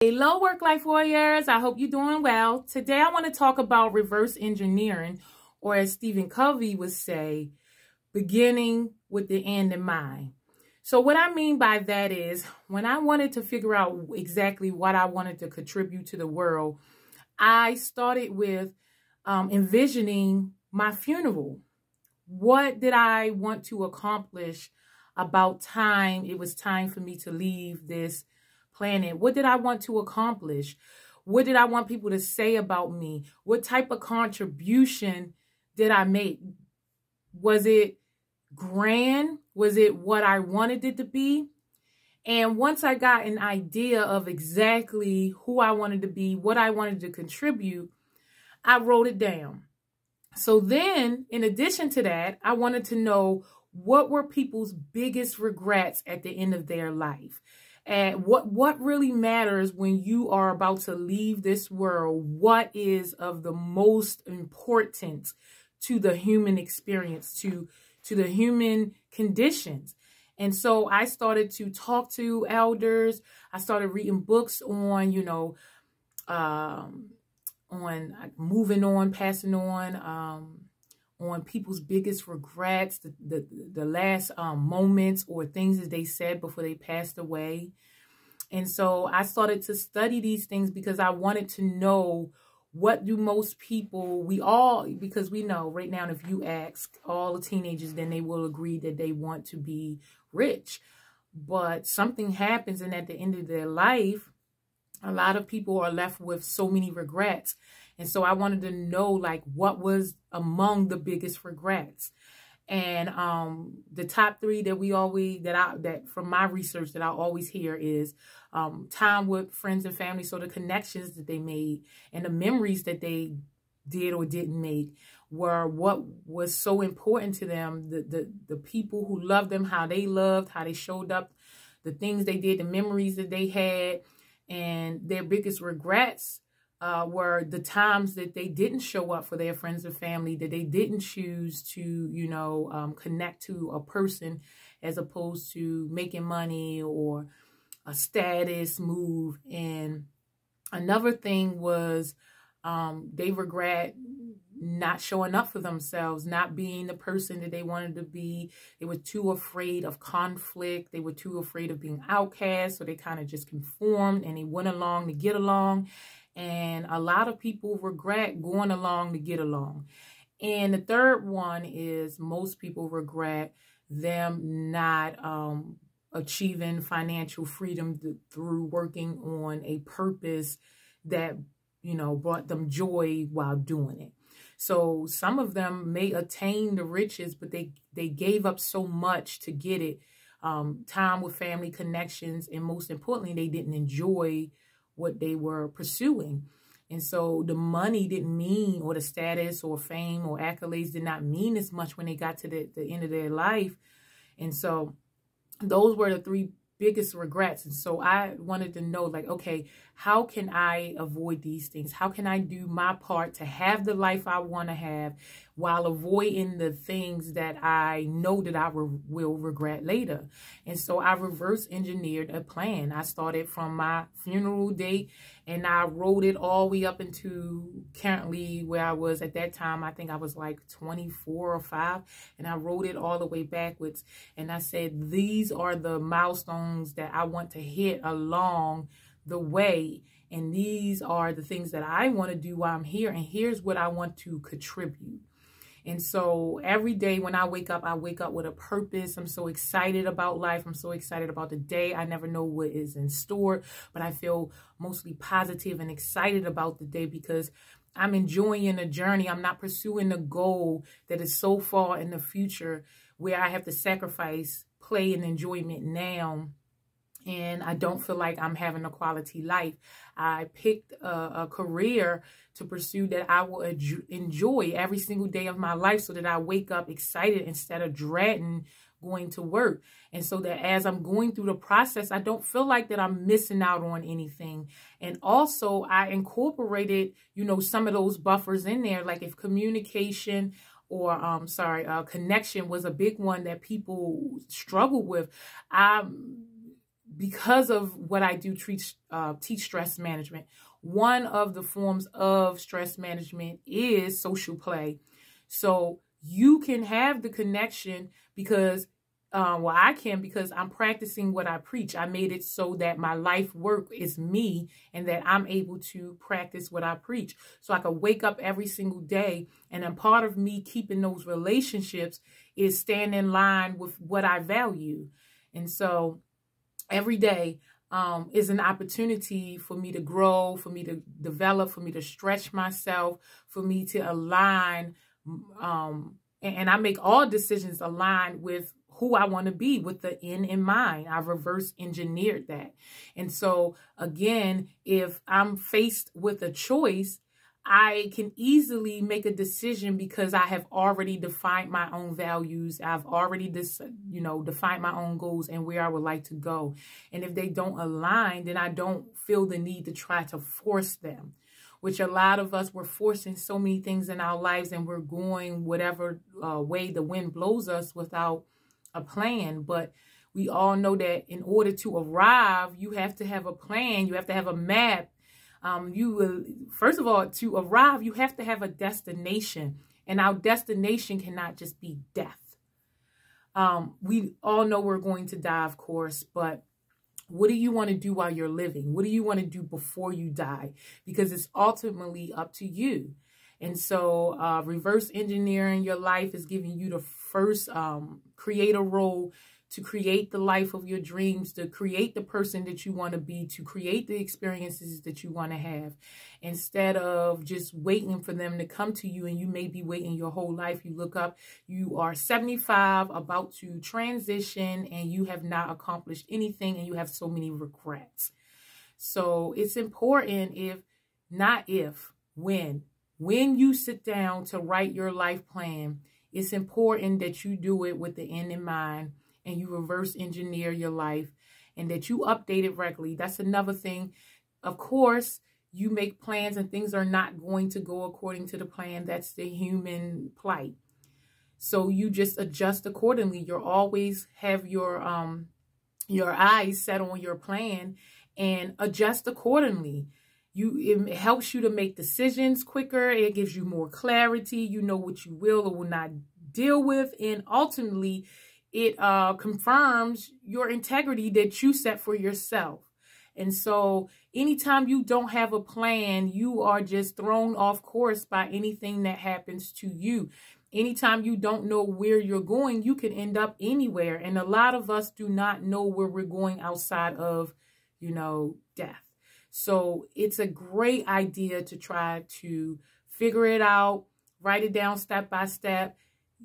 Hello, work life warriors. I hope you're doing well. Today, I want to talk about reverse engineering, or as Stephen Covey would say, beginning with the end in mind. So what I mean by that is when I wanted to figure out exactly what I wanted to contribute to the world, I started with envisioning my funeral. What did I want to accomplish about time? It was time for me to leave this planet. What did I want to accomplish? What did I want people to say about me? What type of contribution did I make? Was it grand? Was it what I wanted it to be? And once I got an idea of exactly who I wanted to be, what I wanted to contribute, I wrote it down. So then, in addition to that, I wanted to know what were people's biggest regrets at the end of their life. And what really matters when you are about to leave this world? What is of the most importance to the human experience, to the human conditions? And so I started to talk to elders. I started reading books on, on moving on, passing on people's biggest regrets, the last moments or things that they said before they passed away. And so I started to study these things because I wanted to know, what do most people, because we know right now, if you ask all the teenagers, then they will agree that they want to be rich. But something happens, and at the end of their life, a lot of people are left with so many regrets. And so I wanted to know, like, what was among the biggest regrets. And the top three that from my research that I always hear is time with friends and family. So the connections that they made and the memories that they did or didn't make were what was so important to them. The people who loved them, how they loved, how they showed up, the things they did, the memories that they had. And their biggest regrets were the times that they didn't show up for their friends and family, that they didn't choose to, connect to a person as opposed to making money or a status move. And another thing was they regret not showing up for themselves, not being the person that they wanted to be. They were too afraid of conflict. They were too afraid of being outcast. So they kind of just conformed and they went along to get along. And a lot of people regret going along to get along. And the third one is most people regret them not achieving financial freedom through working on a purpose that, brought them joy while doing it. So some of them may attain the riches, but they gave up so much to get it. Time with family, connections, and most importantly, they didn't enjoy what they were pursuing. And so the money didn't mean, or the status or fame or accolades did not mean as much when they got to the end of their life. And so those were the three biggest regrets. And so I wanted to know, like, okay, how can I avoid these things? How can I do my part to have the life I want to have while avoiding the things that I know that I will regret later? And so I reverse engineered a plan. I started from my funeral date and I wrote it all the way up into currently where I was at that time. I think I was like 24 or 5, and I wrote it all the way backwards. And I said, these are the milestones that I want to hit along the way. And these are the things that I want to do while I'm here. And here's what I want to contribute. And so every day when I wake up with a purpose. I'm so excited about life. I'm so excited about the day. I never know what is in store, but I feel mostly positive and excited about the day because I'm enjoying the journey. I'm not pursuing the goal that is so far in the future where I have to sacrifice play and enjoyment now. And I don't feel like I'm having a quality life. I picked a career to pursue that I will enjoy every single day of my life so that I wake up excited instead of dreading going to work. And so that as I'm going through the process, I don't feel like that I'm missing out on anything. And also I incorporated, some of those buffers in there, like if communication or connection was a big one that people struggle with. because of what I do teach stress management, one of the forms of stress management is social play. So you can have the connection because, I can, because I'm practicing what I preach. I made it so that my life work is me and that I'm able to practice what I preach. So I can wake up every single day, and then part of me keeping those relationships is staying in line with what I value. And so every day is an opportunity for me to grow, for me to develop, for me to stretch myself, for me to align. And I make all decisions aligned with who I want to be, with the end in mind. I've reverse engineered that. And so again, if I'm faced with a choice, I can easily make a decision because I have already defined my own values. I've already defined my own goals and where I would like to go. And if they don't align, then I don't feel the need to try to force them, which a lot of us, we're forcing so many things in our lives and we're going whatever way the wind blows us without a plan. But we all know that in order to arrive, you have to have a plan. You have to have a map. First of all, to arrive, you have to have a destination, and our destination cannot just be death. We all know we're going to die, of course, but what do you want to do while you're living? What do you want to do before you die? Because it's ultimately up to you. And so reverse engineering your life is giving you the first creator role to create the life of your dreams, to create the person that you want to be, to create the experiences that you want to have, instead of just waiting for them to come to you. And you may be waiting your whole life. You look up, you are 75, about to transition, and you have not accomplished anything, and you have so many regrets. So it's important, when you sit down to write your life plan, it's important that you do it with the end in mind, and you reverse engineer your life, and that you update it regularly. That's another thing. Of course, you make plans and things are not going to go according to the plan. That's the human plight. So you just adjust accordingly. You'll always have your eyes set on your plan and adjust accordingly. It helps you to make decisions quicker. It gives you more clarity. You know what you will or will not deal with. And ultimately, it confirms your integrity that you set for yourself. And so anytime you don't have a plan, you are just thrown off course by anything that happens to you. Anytime you don't know where you're going, you can end up anywhere. And a lot of us do not know where we're going outside of, death. So it's a great idea to try to figure it out, write it down step by step.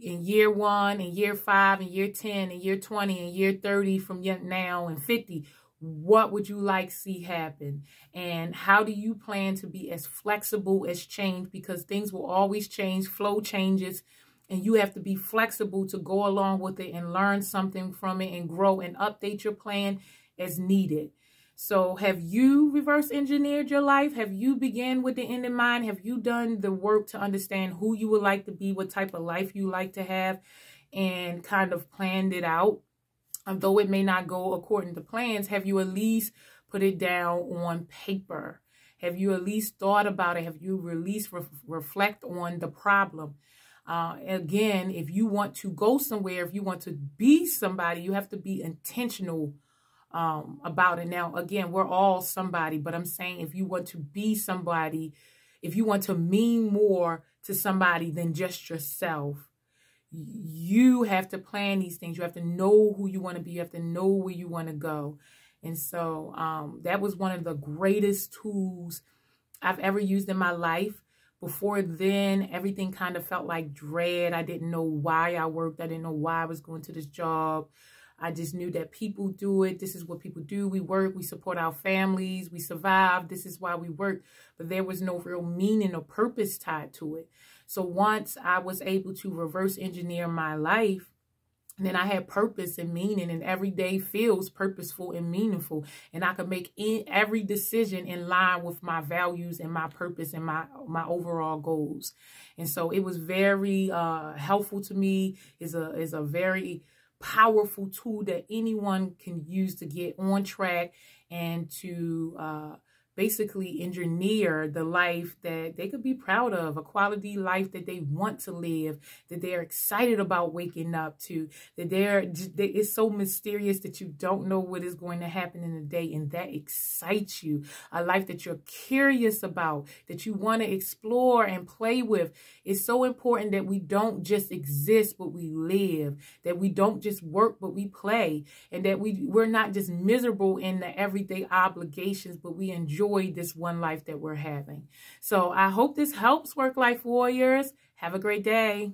In year 1, in year 5, in year 10, in year 20, in year 30, from now and 50, what would you like to see happen? And how do you plan to be as flexible as change? Because things will always change, flow changes, and you have to be flexible to go along with it and learn something from it and grow and update your plan as needed. So have you reverse engineered your life? Have you began with the end in mind? Have you done the work to understand who you would like to be, what type of life you like to have, and kind of planned it out? Though it may not go according to plans, have you at least put it down on paper? Have you at least thought about it? Have you at least reflect on the problem? Again, if you want to go somewhere, if you want to be somebody, you have to be intentional about it. Now, again, we're all somebody, but I'm saying if you want to be somebody, if you want to mean more to somebody than just yourself, you have to plan these things. You have to know who you want to be. You have to know where you want to go. And so that was one of the greatest tools I've ever used in my life. Before then, everything kind of felt like dread. I didn't know why I worked. I didn't know why I was going to this job. I just knew that people do it. This is what people do. We work, we support our families, we survive. This is why we work. But there was no real meaning or purpose tied to it. So once I was able to reverse engineer my life, then I had purpose and meaning, and every day feels purposeful and meaningful. And I could make every decision in line with my values and my purpose and my overall goals. And so it was very helpful to me. It's a very powerful tool that anyone can use to get on track and to basically engineer the life that they could be proud of, a quality life that they want to live, that they're excited about waking up to, that it's so mysterious that you don't know what is going to happen in a day, and that excites you, a life that you're curious about, that you want to explore and play with. It's so important that we don't just exist, but we live, that we don't just work, but we play, and that we're not just miserable in the everyday obligations, but we enjoy this one life that we're having. So I hope this helps, work life warriors. Have a great day.